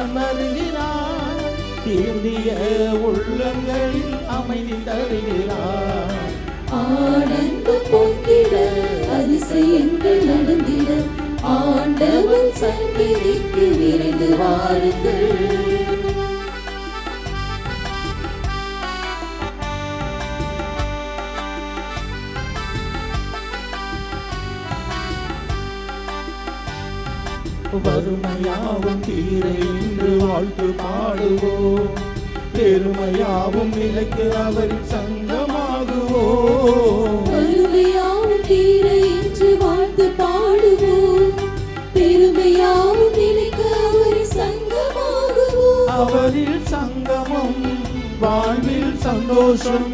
அவன் வருகிறான். திருந்திய உள்ளங்களில் அமைதி தருகிறான். ஆனந்தம் பொங்கிட அதிசயங்கள் நடந்திட ஆண்டவன் சந்நிதிக்கு விரைந்து வாருங்கள். வறுமையாவும் தீர இன்று வாழ்த்து பாடுவோம். பெருமையாவும் நிலைக்கு அவரின் சங்கமாகுவோம். வறுமையாவும் தீர இன்று வாழ்த்து பாடுவோம். பெருமையாவும் நிலைக்கு அவரின் சங்கமாகுவோம். அவரில் சங்கமம் வாழ்வில் சந்தோஷம்.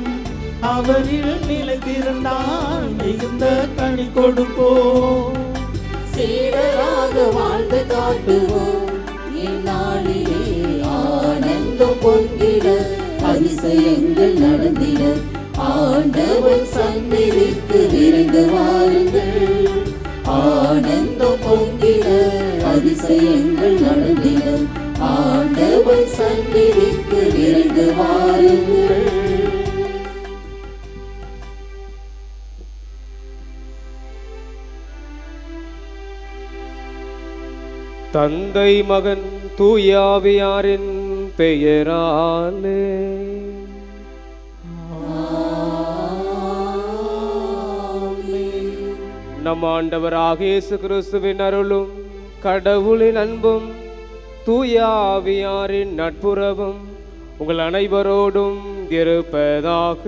அவரில் நிலைத்திருந்தால் மிகுந்த கனி கொடுப்போம். சீடராக வாழ்ந்து காட்டுவோம். இந்நாளிலே ஆனந்தம் பொங்கிட அதிசயங்கள் நடந்திட ஆண்டவன் சந்நிதிக்கு விரைந்து வாருங்கள். ஆனந்தம் பொங்கிட அதிசயங்கள் நடந்திட ஆண்டவன் சந்நிதிக்கு விரைந்து வாருங்கள். தந்தை மகன் தூயாவியாரின் பெயராலே நம் ஆண்டவராகிய இயேசு கிறிஸ்துவின் அருளும் கடவுளின் அன்பும் தூயாவியாரின் நட்புறவும் உங்கள் அனைவரோடும் இருப்பதாக.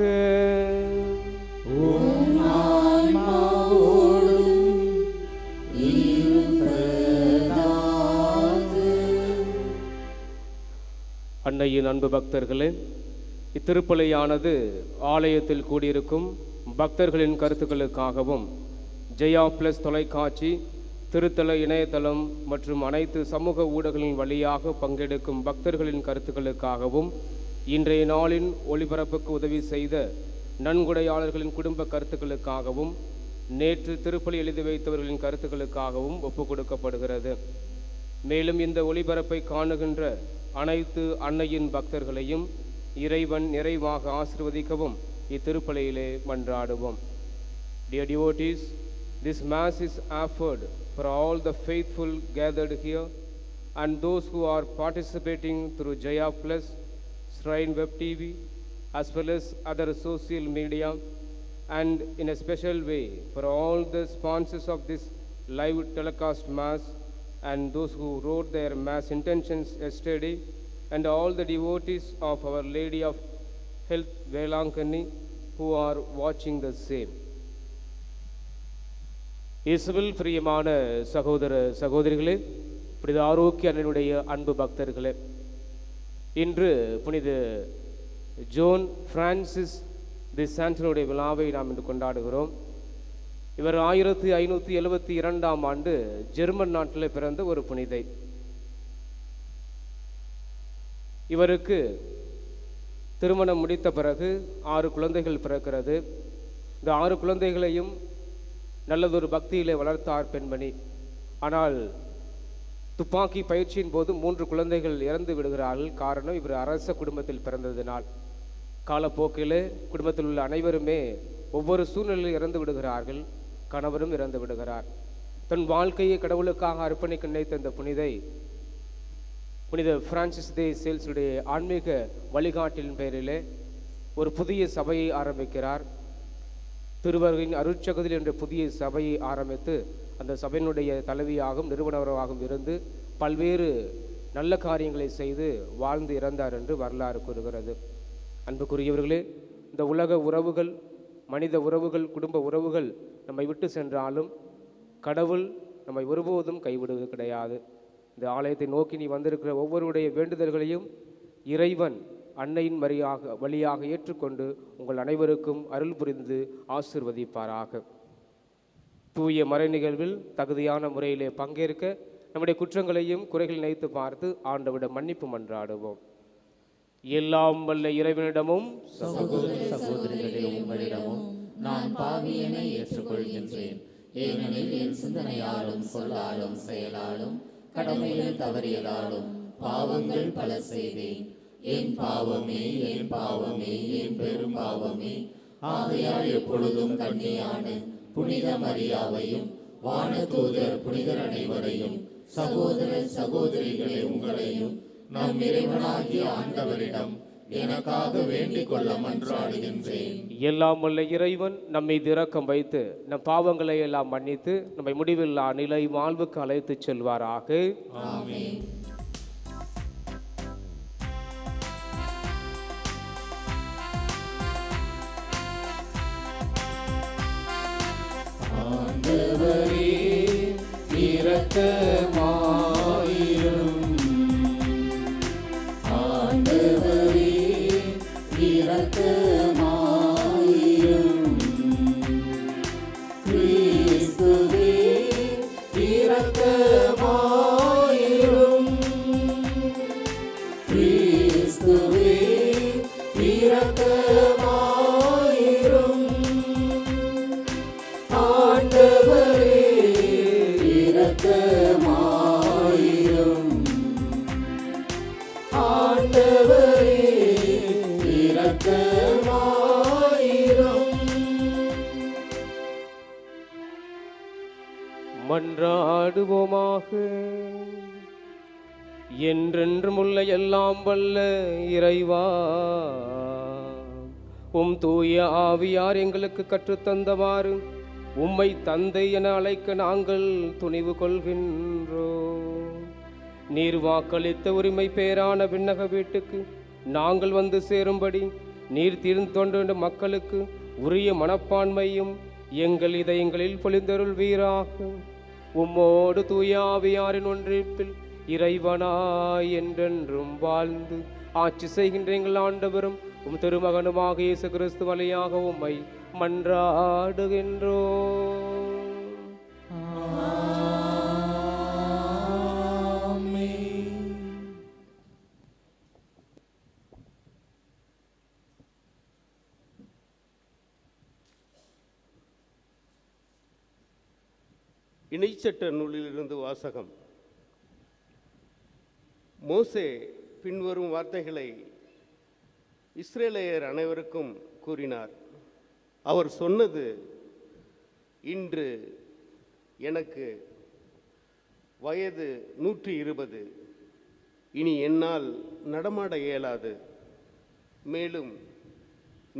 அன்னையின் அன்பு பக்தர்களே, இத்திருப்பலியானது ஆலயத்தில் கூடியிருக்கும் பக்தர்களின் கருத்துக்களுக்காகவும் ஜெயா பிளஸ் தொலைக்காட்சி, திருத்தல இணையதளம் மற்றும் அனைத்து சமூக ஊடகங்களின் வழியாக பங்கெடுக்கும் பக்தர்களின் கருத்துக்களுக்காகவும் இன்றைய நாளின் ஒளிபரப்புக்கு உதவி செய்த நன்கொடையாளர்களின் குடும்ப கருத்துக்களுக்காகவும் நேற்று திருப்பலி எழுதி வைத்தவர்களின் கருத்துக்களுக்காகவும் ஒப்புக் கொடுக்கப்படுகிறது. மேலும் இந்த ஒளிபரப்பை காணுகின்ற அனைத்து அன்னையின் பக்தர்களையும் இறைவன் நிறைவாக ஆசீர்வதிக்கவும் இத்திருப்பலியிலே மன்றாடுவோம். Dear devotees, this mass is offered for all the faithful gathered here and those who are participating through Jaya Plus, Shrine Web TV, as well as other social media, and in a special way for all the sponsors of this live telecast mass and those who wrote their mass intentions yesterday, and all the devotees of Our Lady of Health Velankani who are watching the same. இயேசுவில் பிரியமான சகோதர சகோதரிகளே, புனித ஆரோக்கிய அன்னையினுடைய அன்பு பக்தர்களே, இன்று புனித ஜோன் பிரான்சிஸ் தி சாண்டனுடைய விழாவை நாம் இன்று கொண்டாடுகிறோம். இவர் 1572 ஆண்டு ஜெர்மன் நாட்டில் பிறந்த ஒரு புனிதை. இவருக்கு திருமணம் முடித்த பிறகு 6 குழந்தைகள் பிறக்கிறது. இந்த 6 குழந்தைகளையும் நல்லதொரு பக்தியிலே வளர்த்தார் பெண்மணி. ஆனால் துப்பாக்கி பயிற்சியின் போது 3 குழந்தைகள் இறந்து விடுகிறார்கள். காரணம், இவர் அரச குடும்பத்தில் பிறந்ததினால். காலப்போக்கிலே குடும்பத்தில் உள்ள அனைவருமே ஒவ்வொரு சூழ்நிலையில் இறந்து விடுகிறார்கள். கணவரும் இறந்து விடுகிறார். தன் வாழ்க்கையை கடவுளுக்காக அர்ப்பணிக்க நினைத்த இந்த புனிதை புனித பிரான்சிஸ் தே சேல்ஸுடைய ஆன்மீக வழிகாட்டின் பெயரிலே ஒரு புதிய சபையை ஆரம்பிக்கிறார். திருவருகையின் அருட்சகதில் என்ற புதிய சபையை ஆரம்பித்து அந்த சபையினுடைய தலைவியாகவும் நிறுவனராகவும் இருந்து பல்வேறு நல்ல காரியங்களை செய்து வாழ்ந்து இறந்தார் என்று வரலாறு கூறுகிறது. அன்புக்குரியவர்களே, இந்த உலக உறவுகள், மனித உறவுகள், குடும்ப உறவுகள் நம்மை விட்டு சென்றாலும் கடவுள் நம்மை ஒருபோதும் கைவிடுவது கிடையாது. இந்த ஆலயத்தை நோக்கி நீ வந்திருக்கிற ஒவ்வொருடைய வேண்டுதல்களையும் இறைவன் அன்னையின் வழியாக ஏற்றுக்கொண்டு உங்கள் அனைவருக்கும் அருள் புரிந்து ஆசீர்வதிப்பாராக. தூய மறை நிகழ்வில் தகுதியான முறையிலே பங்கேற்க நம்முடைய குற்றங்களையும் குறைகள் நினைத்து பார்த்து ஆண்டவரிடம் மன்னிப்பு மன்றாடுவோம். எல்லாம் வல்ல இறைவனிடமும் சகோதரிகளே உங்களிடமும் நான் பாவியனை ஏற்றுக்கொள்கின்றேன். ஏனெனில் என் சிந்தனையாலும் சொல்லாலும் செயலாலும் கடமையில் தவறியதாலும் பாவங்கள் பல செய்தேன். என் பாவமே, என் பாவமே, என் பெரும் பாவமே. ஆகையால் எப்பொழுதும் கன்னியான புனித மரியாவையும் வானதூதர் புனிதர் அனைவரையும் சகோதர சகோதரிகளை உங்களையும் நம் இறைவனாகிய ஆண்டவரிடம் எனக்காக வேண்டிக் கொள்ள மன்றாடுகின்றேன். எல்லாம் வல்ல இறைவன் நம்மை இரக்கம் வைத்து நம் பாவங்களை எல்லாம் மன்னித்து நம்மை முடிவில்லா நிலை வாழ்வுக்கு அழைத்துச் செல்வாராக. ஆமென். ஆண்டவரே இரக்கமாயிரும். ஆண்டவரே இரக்கமாயிரும். கிறிஸ்துவே இரக்கமாயிரும். கிறிஸ்துவே இரக்கமாயிரும். ஆண்டவரே இரக்கமாயிரும். ஆண்டவரே இரக்கமாயிரும். மன்றாடுவோமாக. என்றென்றும் உள்ள எல்லாம் வல்ல இறைவா, உம் தூய ஆவியார் எங்களுக்கு கற்றுத்தந்தவாறு உம்மை தந்தை என அழைக்க நாங்கள் துணிவு கொள்கின்றோம். நீர் வாக்களித்த உரிமை பேரான விண்ணக வீட்டுக்கு நாங்கள் வந்து சேரும்படி நீர் தீர்ந்தொண்ட மக்களுக்கு உரிய மனப்பான்மையும் எங்கள் இதயங்களில் பொழிந்தருள்வீராக. உம்மோடு தூய ஆவியாரின் ஒன்றிப்பில் இறைவனாய் என்றென்றும் வாழ்ந்து ஆட்சி செய்கின்ற எங்கள் ஆண்டவரும் உம் திருமகனுமாக இயேசு கிறிஸ்து வழியாக உம்மை மன்றாடுகின்றோம். இணைச்சட்ட நூலிலிருந்து வாசகம். மோசே பின்வரும் வார்த்தைகளை இஸ்ரேலையர் அனைவருக்கும் கூறினார். அவர் சொன்னது, இன்று எனக்கு வயது 120, இனி என்னால் நடமாட இயலாது. மேலும்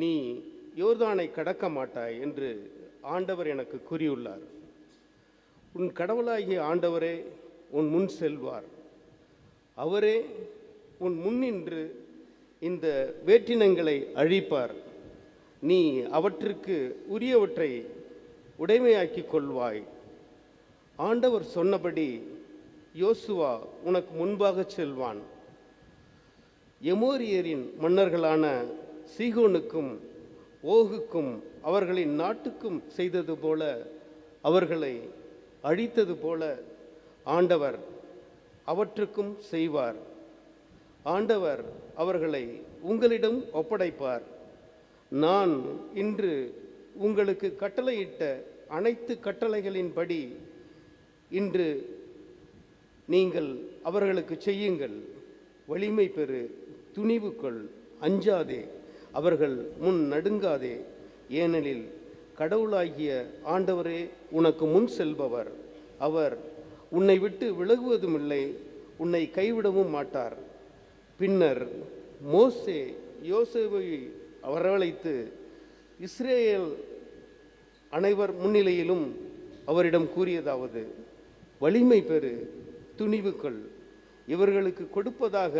நீ யோர்தானை கடக்க மாட்டாய் என்று ஆண்டவர் எனக்கு கூறியுள்ளார். உன் கடவுளாகிய ஆண்டவரே உன் முன் செல்வார். அவரே உன் முன்னின்று இந்த வேற்றினங்களை அழிப்பார். நீ அவற்றிற்கு உரியவற்றை உடைமையாக்கிக் கொள்வாய். ஆண்டவர் சொன்னபடி யோசுவா உனக்கு முன்பாக செல்வான். எமோரியரின் மன்னர்களான சீகோனுக்கும் ஓகுக்கும் அவர்களின் நாட்டுக்கும் செய்தது போல, அவர்களை அழித்தது போல ஆண்டவர் அவற்றுக்கும் செய்வார். ஆண்டவர் அவர்களை உங்களிடம் ஒப்படைப்பார். நான் இன்று உங்களுக்கு கட்டளையிட்ட அனைத்து கட்டளைகளின்படி இன்று நீங்கள் அவர்களுக்கு செய்யுங்கள். வலிமை பெறு, துணிவு கொள், அஞ்சாதே, அவர்கள் முன் நடுங்காதே. ஏனெனில் கடவுளாகிய ஆண்டவரே உனக்கு முன் செல்பவர். அவர் உன்னை விட்டு விலகுவதும் இல்லை, உன்னை கைவிடவும் மாட்டார். பின்னர் மோசே யோசேவை வரவழைத்து இஸ்ரேல் அனைவர் முன்னிலையிலும் அவரிடம் கூறியதாவது, வலிமை பெறு, துணிவு கொள். இவர்களுக்கு கொடுப்பதாக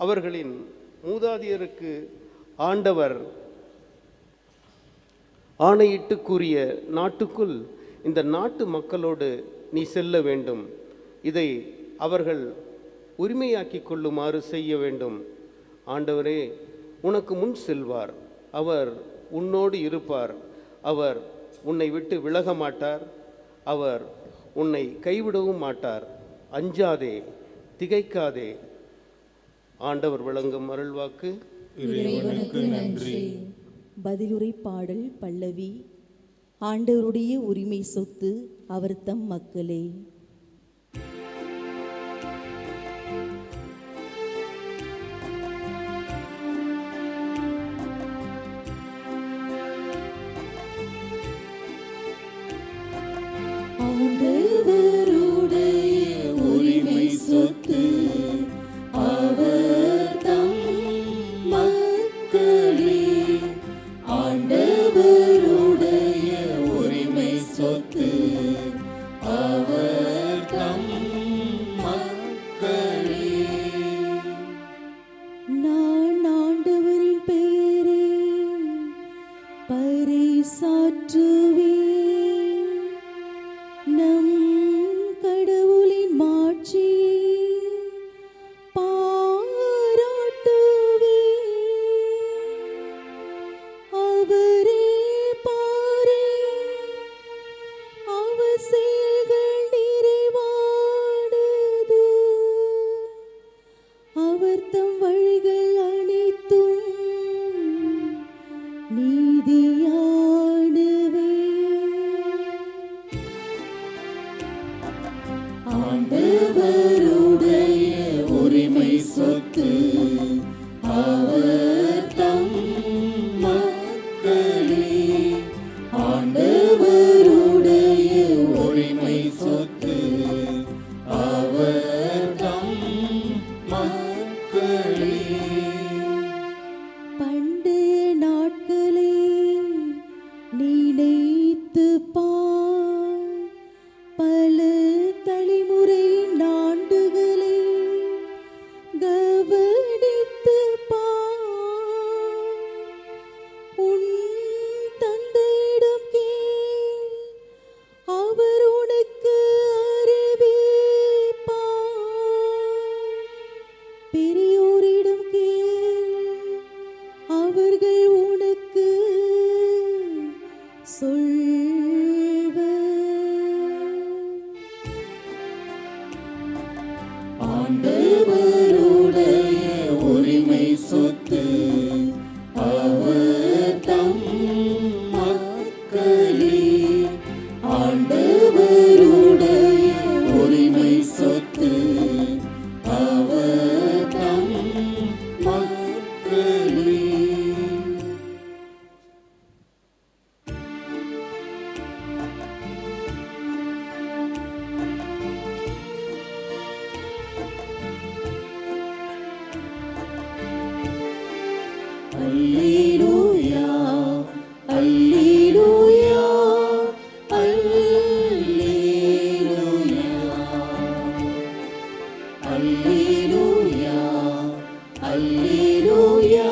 அவர்களின் மூதாதையருக்கு ஆண்டவர் ஆணையிட்டு கூறிய நாட்டுக்குள் இந்த நாட்டு மக்களோடு நீ செல்ல வேண்டும். இதை அவர்கள் உரிமையாக்கி கொள்ளுமாறு செய்ய வேண்டும். ஆண்டவரே உனக்கு முன் செல்வார். அவர் உன்னோடு இருப்பார். அவர் உன்னை விட்டு விலக மாட்டார். அவர் உன்னை கைவிடவும் மாட்டார். அஞ்சாதே, திகைக்காதே. ஆண்டவர் வழங்கும் அருள்வாக்கு. இறைவனுக்கு நன்றி. பதிலுரை பாடல் பல்லவி. ஆண்டவருடைய உரிமை சொத்து அவர் தம் மக்களே. ஆண்டவருடைய உரிமை சொத்து அவர் தம் மக்களே. ஆண்டவருடைய உரிமை சொத்து அவர் தம் மக்களே. பண்டைய நாட்களே நினைத்து பார், பல தலைமுறை நாண்டுகளை கவனித்து பார். உன் தந்தையிடம் கேள், அவர் உனக்கு அறிவிப்பார். பெரியோரிடம் கேள், அவர்கள் உனக்கு சொல்வர். ஆண்டவருடைய உரிமை சொத்து அவர் தம் மக்களே. ஆண்டவருடைய உரிமை சொத்து அவர் தம் மக்களே. அல்லேலூயா, அல்லேலூயா, அல்லேலூயா. அல்லேலூயா, அல்லேலூயா,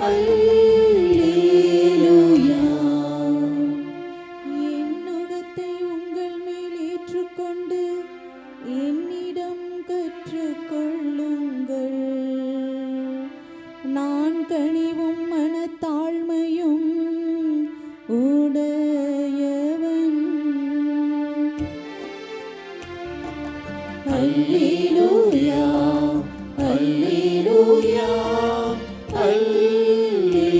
அல்லேலூயா. என் நுகத்தை உங்கள் மேல் ஏற்றுக்கொண்டு என்னிடம் கற்றுக்கொள்ளுங்கள். நான் கனிவும் மனத்தாழ்மையும் உடையவன். அல்லேலூயா, அல்லேலூயா, அல்லேலூயா.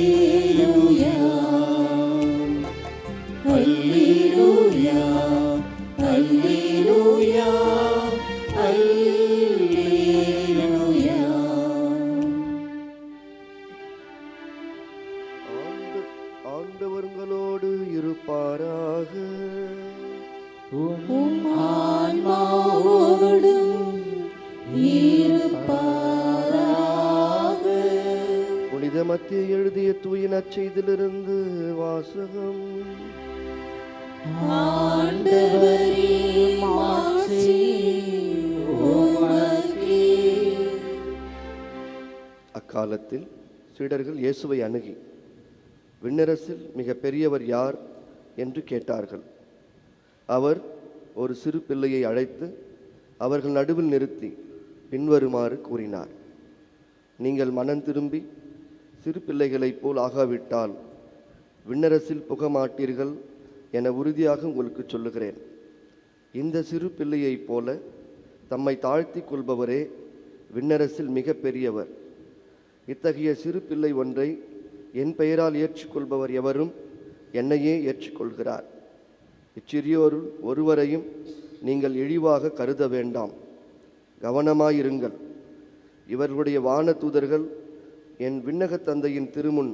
அல்லேலூயா, அல்லேலூயா, அல்லேலூயா. ஆண்டவர்களோடு இருப்பாராக. உம் ஆன்மாவோடும் இருப்பாராக. புனித மத்திய எழுதிய தூய நற்செய்தியிலிருந்து வாசகம். ஆண்டவரே, மாட்சி உமக்கே. அக்காலத்தில் சீடர்கள் இயேசுவை அணுகி, விண்ணரசில் மிக பெரியவர் யார் என்று கேட்டார்கள். அவர் ஒரு சிறு பிள்ளையை அழைத்து அவர்கள் நடுவில் நிறுத்தி பின்வருமாறு கூறினார். நீங்கள் மனம் திரும்பி சிறு பிள்ளைகளைப் போல் ஆகாவிட்டால் விண்ணரசில் புக மாட்டீர்கள் என உறுதியாக உங்களுக்கு சொல்லுகிறேன். இந்த சிறு பிள்ளையைப் போல தம்மை தாழ்த்தி கொள்பவரே விண்ணரசில் மிக பெரியவர். இத்தகைய சிறு பிள்ளை ஒன்றை என் பெயரால் ஏற்றுக்கொள்பவர் எவரும் என்னையே ஏற்றுக்கொள்கிறார். இச்சிறியோருள் ஒருவரையும் நீங்கள் இழிவாக கருத வேண்டாம். கவனமாயிருங்கள். இவர்களுடைய வான தூதர்கள் என் விண்ணகத் தந்தையின் திருமுன்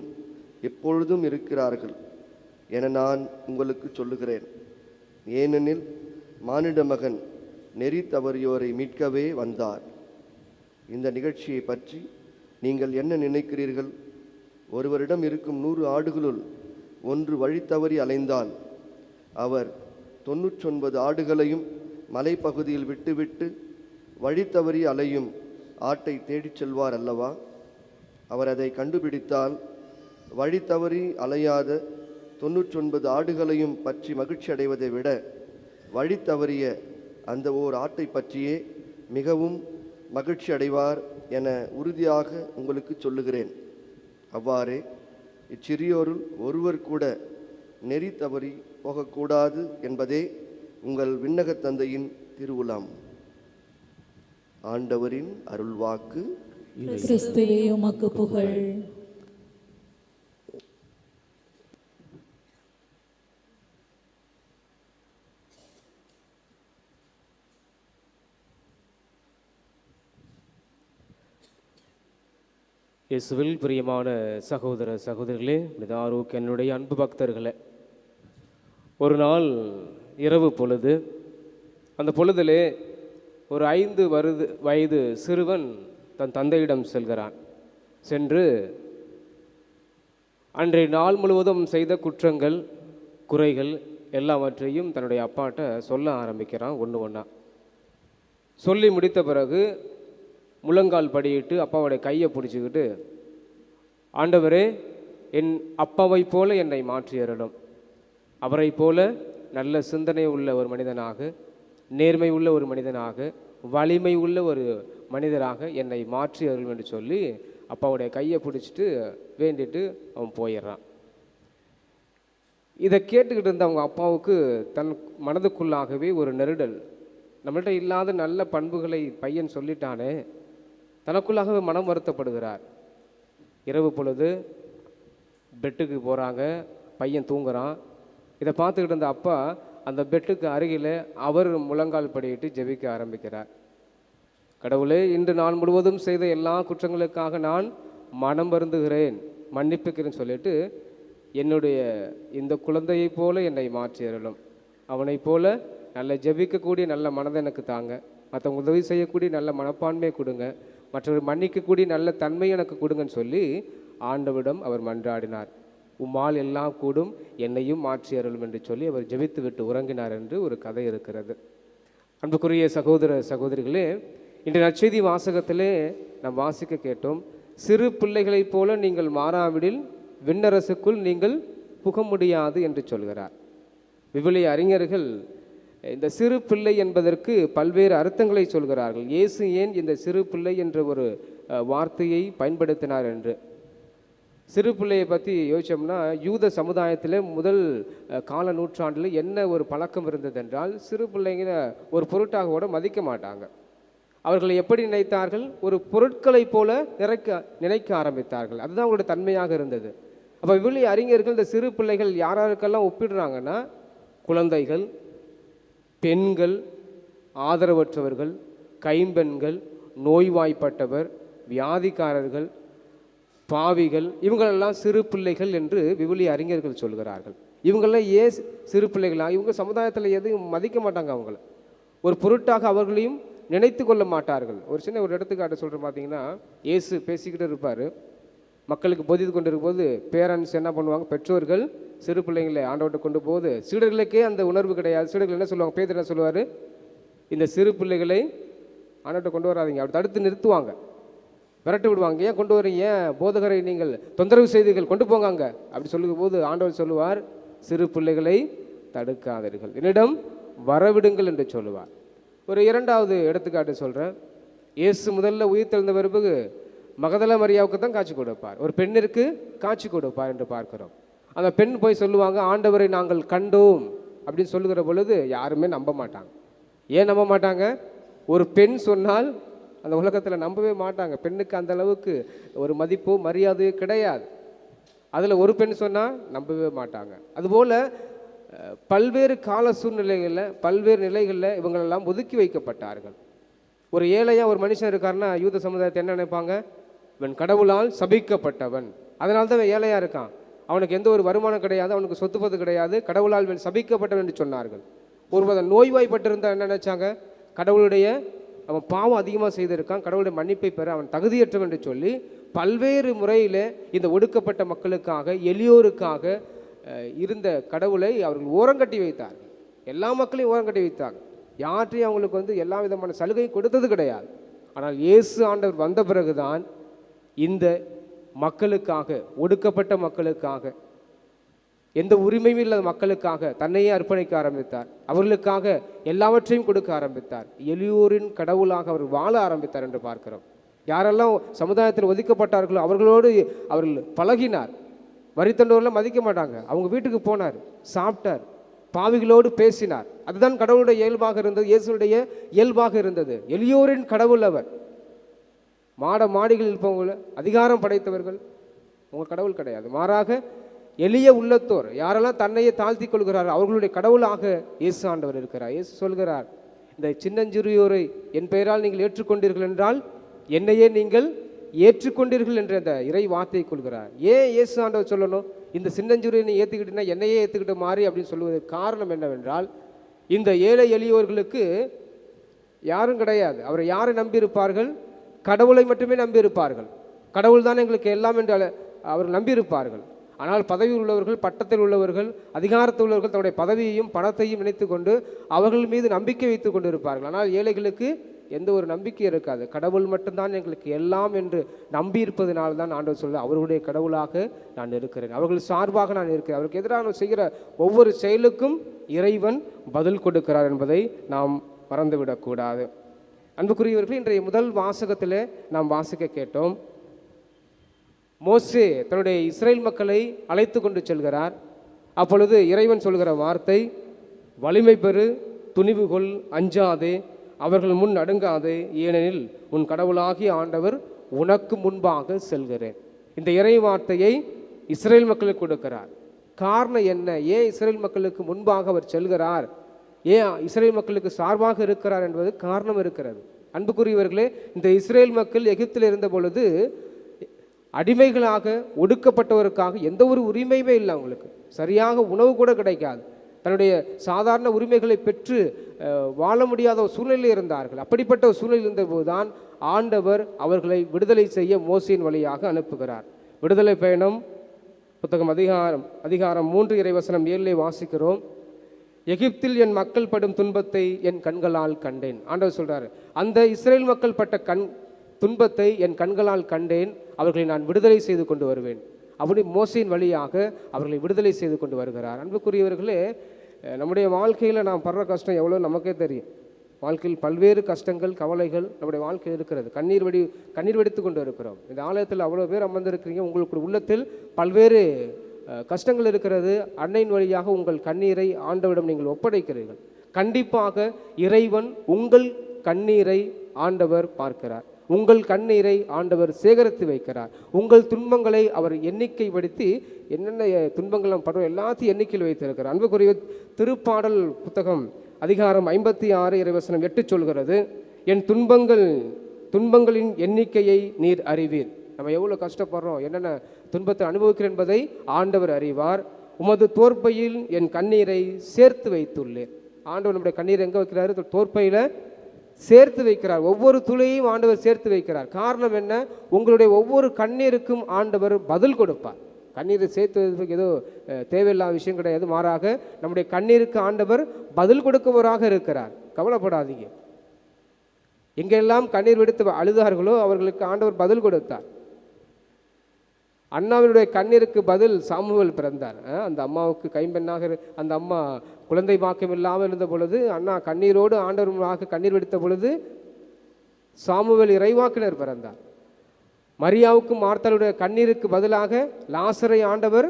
எப்பொழுதும் இருக்கிறார்கள் என நான் உங்களுக்கு சொல்லுகிறேன். ஏனெனில் மானிட மகன் நெறி தவறியோரை மீட்கவே வந்தார். இந்த நிகழ்ச்சியை பற்றி நீங்கள் என்ன நினைக்கிறீர்கள்? ஒருவரிடம் இருக்கும் 100 ஆடுகளுள் ஒன்று வழி தவறி அலைந்தால் அவர் 99 ஆடுகளையும் மலைப்பகுதியில் விட்டுவிட்டு வழி தவறி அலையும் ஆட்டை தேடிச் செல்வார் அல்லவா? அவர் அதை கண்டுபிடித்தால் வழி தவறி அலையாத 99 ஆடுகளையும் பற்றி மகிழ்ச்சி அடைவதை விட வழி தவறிய அந்த ஓர் ஆட்டை பற்றியே மிகவும் மகிழ்ச்சி அடைவார் என உறுதியாக உங்களுக்கு சொல்லுகிறேன். அவ்வாறே இச்சிறியோருள் ஒருவர் கூட நெறி தவறி போகக்கூடாது என்பதே உங்கள் விண்ணகத் தந்தையின் திருவுளம். ஆண்டவரின் அருள்வாக்கு. கிறிஸ்துவே உமக்கு புகழ். இயேசுவில் பிரியமான சகோதர சகோதரிகளே, மிதாருக்கு என்னுடைய அன்பு பக்தர்களே, ஒரு நாள் இரவு பொழுது, அந்த பொழுதிலே ஒரு 5 வயது சிறுவன் தன் தந்தையிடம் செல்கிறான். சென்று அன்றைய நாள் முழுவதும் செய்த குற்றங்கள், குறைகள் எல்லாவற்றையும் தன்னுடைய அப்பாட்ட சொல்ல ஆரம்பிக்கிறான். ஒன்றா சொல்லி முடித்த பிறகு முழங்கால் படியிட்டு அப்பாவுடைய கையை பிடிச்சிக்கிட்டு, ஆண்டவரே, என் அப்பாவை போல என்னை மாற்றியறலும், அவரை போல நல்ல சிந்தனை உள்ள ஒரு மனிதனாக, நேர்மை உள்ள ஒரு மனிதனாக, வலிமை உள்ள ஒரு மனிதராக என்னை மாற்றி அருளும் என்று சொல்லி அப்பாவுடைய கையை பிடிச்சிட்டு வேண்டிட்டு அவன் போயிடுறான். இதை கேட்டுக்கிட்டு இருந்த அவங்க அப்பாவுக்கு தன் மனதுக்குள்ளாகவே ஒரு நெருடல். நம்மள்கிட்ட இல்லாத நல்ல பண்புகளை பையன் சொல்லிட்டானே, தனக்குள்ளாகவே மனம் வருத்தப்படுகிறார். இரவு பொழுது பெட்டுக்கு போகிறாங்க, பையன் தூங்குறான். இதை பார்த்துக்கிட்டு இருந்த அப்பா அந்த பெட்டுக்கு அருகில் அவர் முழங்கால் படியிட்டு ஜெபிக்க ஆரம்பிக்கிறார். கடவுளே, இன்று நான் முழுவதும் செய்த எல்லா குற்றங்களுக்காக நான் மனம் வருந்துகிறேன், மன்னிப்புக்கிறேன்னு சொல்லிட்டு, என்னுடைய இந்த குழந்தையைப் போல என்னை மாற்றி அருளும், அவனைப் போல நல்ல ஜெபிக்கக்கூடிய நல்ல மனதை எனக்கு தாங்க, மற்றவங்க உதவி செய்யக்கூடிய நல்ல மனப்பான்மையை கொடுங்க, மற்றவர்கள் மன்னிக்கக்கூடிய நல்ல தன்மை எனக்கு கொடுங்கன்னு சொல்லி ஆண்டவரிடம் அவர் மன்றாடினார். உம்மால் எல்லாம் கூடும், என்னையும் மாற்றி அருளும் என்று சொல்லி அவர் ஜெபித்து விட்டு உறங்கினார் என்று ஒரு கதை இருக்கிறது. அன்புக்குரிய சகோதர சகோதரிகளே, இன்று நற்செய்தி வாசகத்திலே நாம் வாசிக்க கேட்டோம், சிறு பிள்ளைகளைப் போல நீங்கள் மாறாவிடில் விண்ணரசுக்குள் நீங்கள் புக முடியாது என்று சொல்கிறார். விவிலிய அறிஞர்கள் இந்த சிறு பிள்ளை என்பதற்கு பல்வேறு அர்த்தங்களை சொல்கிறார்கள். இயேசு ஏன் இந்த சிறு பிள்ளை என்ற ஒரு வார்த்தையை பயன்படுத்தினார் என்று. சிறு பிள்ளையை பற்றி யோசிச்சோம்னா, யூத சமுதாயத்தில் முதல் கால நூற்றாண்டில் என்ன ஒரு பழக்கம் இருந்தது என்றால், சிறு பிள்ளைங்க ஒரு பொருட்டாக கூட மதிக்க மாட்டாங்க. அவர்களை எப்படி நினைத்தார்கள்? ஒரு பொருட்களைப் போல நினைக்க ஆரம்பித்தார்கள். அதுதான் அவங்களுடைய தன்மையாக இருந்தது. அப்போ விவிலிய அறிஞர்கள் இந்த சிறு பிள்ளைகள் யாராருக்கெல்லாம் ஒப்பிடுறாங்கன்னா, குழந்தைகள், பெண்கள், ஆதரவற்றவர்கள், கைம்பெண்கள், நோய்வாய்ப்பட்டவர், வியாதிக்காரர்கள், பாவிகள், இவங்களெல்லாம் சிறு பிள்ளைகள் என்று விவிலிய அறிஞர்கள் சொல்கிறார்கள். இவங்களெல்லாம் ஏன் சிறு பிள்ளைகளாக? இவங்க சமுதாயத்தில் எதுவும் மதிக்க மாட்டாங்க, அவங்கள ஒரு பொருட்டாக அவர்களையும் நினைத்து கொள்ள மாட்டார்கள். ஒரு சின்ன ஒரு எடுத்துக்காட்டு சொல்கிறேன். பார்த்தீங்கன்னா, இயேசு பேசிக்கிட்டு இருப்பார், மக்களுக்கு போதித்து கொண்டு இருக்கும்போது பேரண்ட்ஸ் என்ன பண்ணுவாங்க, பெற்றோர்கள் சிறு பிள்ளைங்களை ஆண்டவர்கிட்ட கொண்டு போது சீடர்களுக்கே அந்த உணர்வு கிடையாது. சீடர்கள் என்ன சொல்லுவாங்க, பேதுரு என்ன சொல்லுவார், இந்த சிறு பிள்ளைகளை ஆண்டவர்கிட்ட கொண்டு வராதிங்க, அப்படி தடுத்து நிறுத்துவாங்க, விரட்டு விடுவாங்க. ஏன் கொண்டு வரீங்க, போதகரை நீங்கள் தொந்தரவு செய்தீர்கள், கொண்டு போங்க அங்கே அப்படி சொல்லும் போது ஆண்டவர் சொல்லுவார், சிறு பிள்ளைகளை தடுக்காதீர்கள், என்னிடம் வரவிடுங்கள் என்று சொல்லுவார். ஒரு இரண்டாவது எடுத்துக்காட்டு சொல்கிறேன். இயேசு முதல்ல உயிர் தெழுந்த பிறகு மகதல மரியாவுக்கு தான் காட்சி கொடுப்பார், ஒரு பெண்ணிற்கு காட்சி கொடுப்பார் என்று பார்க்கிறோம். அந்த பெண் போய் சொல்லுவாங்க, ஆண்டவரை நாங்கள் கண்டோம் அப்படின்னு சொல்லுகிற பொழுது யாருமே நம்ப மாட்டாங்க. ஏன் நம்ப மாட்டாங்க? ஒரு பெண் சொன்னால் அந்த உலகத்தில் நம்பவே மாட்டாங்க. பெண்ணுக்கு அந்த அளவுக்கு ஒரு மதிப்போ மரியாதையோ கிடையாது. அதில் ஒரு பெண் சொன்னால் நம்பவே மாட்டாங்க. அதுபோல் பல்வேறு கால சூழ்நிலைகளில், பல்வேறு நிலைகளில் இவங்களெல்லாம் ஒதுக்கி வைக்கப்பட்டார்கள். ஒரு ஏழையாக ஒரு மனுஷன் இருக்காருன்னா யூத சமுதாயத்தை என்ன நினைப்பாங்க, இவன் கடவுளால் சபிக்கப்பட்டவன், அதனால தான் இவன் ஏழையாக இருக்கான், அவனுக்கு எந்த ஒரு வருமானம் கிடையாது, அவனுக்கு சொத்து பத்து கிடையாது, கடவுளால் இவன் சபிக்கப்பட்டவன் என்று சொன்னார்கள். ஒருவன் நோய்வாய்ப்பட்டிருந்தால் என்ன நினைச்சாங்க, கடவுளுடைய அவன் பாவம் அதிகமாக செய்திருக்கான், கடவுளுடைய மன்னிப்பை பெற அவன் தகுதியற்றவன் என்று சொல்லி பல்வேறு முறையில் இந்த ஒடுக்கப்பட்ட மக்களுக்காக, எளியோருக்காக இருந்த கடவுளை அவர்கள் ஓரங்கட்டி வைத்தார்கள். எல்லா மக்களையும் ஓரங்கட்டி வைத்தாங்க. யார்ட்டையும் அவங்களுக்கு எல்லா விதமான சலுகையும் கொடுத்தது கிடையாது. ஆனால் இயேசு ஆண்டவர் வந்த பிறகுதான் இந்த மக்களுக்காக, ஒடுக்கப்பட்ட மக்களுக்காக, எந்த உரிமையும் இல்லாத மக்களுக்காக தன்னையே அர்ப்பணிக்க ஆரம்பித்தார். அவர்களுக்காக எல்லாவற்றையும் கொடுக்க ஆரம்பித்தார். எளியோரின் கடவுளாக அவர் வாழ ஆரம்பித்தார் என்று பார்க்கிறோம். யாரெல்லாம் சமுதாயத்தில் ஒதுக்கப்பட்டார்களோ அவர்களோடு அவர்கள் பழகினார். வரித்தண்டவர்கள்லாம் மதிக்க மாட்டாங்க, அவங்க வீட்டுக்கு போனார், சாப்பிட்டார், பாவிகளோடு பேசினார். அதுதான் கடவுளுடைய இயல்பாக இருந்தது, இயேசுடைய இயல்பாக இருந்தது. எளியோரின் கடவுள் அவர். மாடிகள் இருப்பவங்க, அதிகாரம் படைத்தவர்கள் உங்கள் கடவுள் கிடையாது. மாறாக எளிய உள்ளத்தோர், யாரெல்லாம் தன்னையே தாழ்த்தி கொள்கிறார் அவர்களுடைய கடவுளாக இயேசு ஆண்டவர் இருக்கிறார். இயேசு சொல்கிறார், இந்த சின்னஞ்சிறியோரை என் பெயரால் நீங்கள் ஏற்றுக்கொண்டீர்கள் என்றால் என்னையே நீங்கள் ஏற்றுக்கொண்டீர்கள் என்ற அந்த இறை வார்த்தையை கொள்கிறார். ஏன் இயேசு ஆண்டவர் சொல்லணும் இந்த சின்னஞ்சிறுவை நீ ஏற்றுக்கிட்டீங்கன்னா என்னையே ஏற்றுக்கிட்ட மாதிரி அப்படின்னு சொல்லுவதற்கு காரணம் என்னவென்றால், இந்த ஏழை எளியோர்களுக்கு யாரும் கிடையாது. அவரை யாரை நம்பியிருப்பார்கள்? கடவுளை மட்டுமே நம்பியிருப்பார்கள். கடவுள் தான் எங்களுக்கு எல்லாம் என்று அவர் நம்பியிருப்பார்கள். ஆனால் பதவி உள்ளவர்கள், பட்டத்தில் உள்ளவர்கள், அதிகாரத்தில் உள்ளவர்கள் தன்னுடைய பதவியையும் பணத்தையும் நினைத்து கொண்டு அவர்கள் மீது நம்பிக்கை வைத்து கொண்டு இருப்பார்கள். ஆனால் ஏழைகளுக்கு எந்த ஒரு நம்பிக்கை இருக்காது. கடவுள் மட்டும்தான் எங்களுக்கு எல்லாம் என்று நம்பியிருப்பதனால தான் ஆண்டவர் சொல்ல அவர்களுடைய கடவுளாக நான் இருக்கிறேன், அவர்கள் சார்பாக நான் இருக்கிறேன். அவருக்கு எதிராக செய்கிற ஒவ்வொரு செயலுக்கும் இறைவன் பதில் கொடுக்கிறார் என்பதை நாம் மறந்துவிடக்கூடாது. அன்புக்குரியவர்கள், இன்றைய முதல் வாசகத்தில் நாம் வாசிக்க கேட்டோம். மோசே தன்னுடைய இஸ்ரேல் மக்களை அழைத்து கொண்டு செல்கிறார். அப்பொழுது இறைவன் சொல்கிற வார்த்தை, வலிமை பெறு, துணிவு கொள், அஞ்சாதே, அவர்கள் முன் நடுங்காதே, ஏனெனில் உன் கடவுளாகிய ஆண்டவர் உனக்கு முன்பாக செல்கிறேன். இந்த இறை வார்த்தையை இஸ்ரேல் மக்களுக்கு கொடுக்கிறார். காரணம் என்ன? ஏன் இஸ்ரேல் மக்களுக்கு முன்பாக அவர் செல்கிறார், ஏன் இஸ்ரேல் மக்களுக்கு சார்பாக இருக்கிறார் என்பது காரணம் இருக்கிறது. அன்புக்குரியவர்களே, இந்த இஸ்ரேல் மக்கள் எகிப்தில் இருந்த பொழுது அடிமைகளாக ஒடுக்கப்பட்டவருக்காக எந்த ஒரு உரிமையுமே இல்லை. அவங்களுக்கு சரியாக உணவு கூட கிடைக்காது. தன்னுடைய சாதாரண உரிமைகளை பெற்று வாழ முடியாத ஒரு சூழ்நிலையில் இருந்தார்கள். அப்படிப்பட்ட ஒரு சூழ்நிலை இருந்தபோது தான் ஆண்டவர் அவர்களை விடுதலை செய்ய மோசேயின் வழியாக அனுப்புகிறார். விடுதலை பயணம் புத்தகம் அதிகாரம் 3 இறைவசனம் 7 வாசிக்கிறோம். எகிப்தில் என் மக்கள் படும் துன்பத்தை என் கண்களால் கண்டேன். ஆண்டவர் சொல்றாரு, அந்த இஸ்ரேல் மக்கள் பட்ட துன்பத்தை என் கண்களால் கண்டேன், அவர்களை நான் விடுதலை செய்து கொண்டு வருவேன். அப்படி மோசேயின் வழியாக அவர்களை விடுதலை செய்து கொண்டு வருகிறார். அன்புக்குரியவர்களே, நம்முடைய வாழ்க்கையில் நாம் படுற கஷ்டம் எவ்வளோ நமக்கே தெரியும். வாழ்க்கையில் பல்வேறு கஷ்டங்கள், கவலைகள் நம்முடைய வாழ்க்கையில் இருக்கிறது. கண்ணீர் வெடித்து கொண்டு இருக்கிறோம். இந்த ஆலயத்தில் அவ்வளோ பேர் அமர்ந்திருக்கிறீங்க. உங்களுக்கு உள்ளத்தில் பல்வேறு கஷ்டங்கள் இருக்கிறது. அன்னையின் வழியாக உங்கள் கண்ணீரை ஆண்டவரிடம் நீங்கள் ஒப்படைக்கிறீர்கள். கண்டிப்பாக இறைவன் உங்கள் கண்ணீரை ஆண்டவர் பார்க்கிறார். உங்கள் கண்ணீரை ஆண்டவர் சேகரித்து வைக்கிறார். உங்கள் துன்பங்களை அவர் எண்ணிக்கைப்படுத்தி என்னென்ன துன்பங்கள் நாம் படுறோம் எல்லாத்தையும் எண்ணிக்கையில் வைத்திருக்கிறார். அன்புக்குரிய திருப்பாடல் புத்தகம் அதிகாரம் 56 இறைவசனம் 8 சொல்கிறது, என் துன்பங்களின் எண்ணிக்கையை நீர் அறிவீர். நம்ம எவ்வளோ கஷ்டப்படுறோம், என்னென்ன துன்பத்தை அனுபவிக்கிறோம் என்பதை ஆண்டவர் அறிவார். உமது தோற்பையில் என் கண்ணீரை சேர்த்து வைத்துள்ளேன். ஆண்டவர் நம்முடைய கண்ணீரை எங்கே வைக்கிறாரு? தோற்பையில் சேர்த்து வைக்கிறார். ஒவ்வொரு துளையும் ஆண்டவர் சேர்த்து வைக்கிறார். காரணம் என்ன? உங்களுடைய ஒவ்வொரு கண்ணீருக்கும் ஆண்டவர் பதில் கொடுப்பார். கண்ணீரை சேர்த்து வைப்பதற்கு ஏதோ தேவையில்லாத விஷயம் கிடையாது. மாறாக நம்முடைய கண்ணீருக்கு ஆண்டவர் பதில் கொடுப்பவராக இருக்கிறார். கவலைப்படாதீங்க. எங்கெல்லாம் கண்ணீர் வெடித்து அழுதார்களோ அவர்களுக்கு ஆண்டவர் பதில் கொடுத்தார். அண்ணாவினுடைய கண்ணீருக்கு பதில் சாமுவேல் பிறந்தார். அந்த அம்மாவுக்கு கைம்பெண்ணாக அந்த அம்மா குழந்தை பாக்கியம் இல்லாமல் இருந்த பொழுது அண்ணா கண்ணீரோடு ஆண்டவருமாக கண்ணீர் வெடித்த பொழுது சாமுவேல் இறைவாக்கினர் பிறந்தார். மரியாவுக்கும் மார்த்தாளுடைய கண்ணீருக்கு பதிலாக லாசரை ஆண்டவர்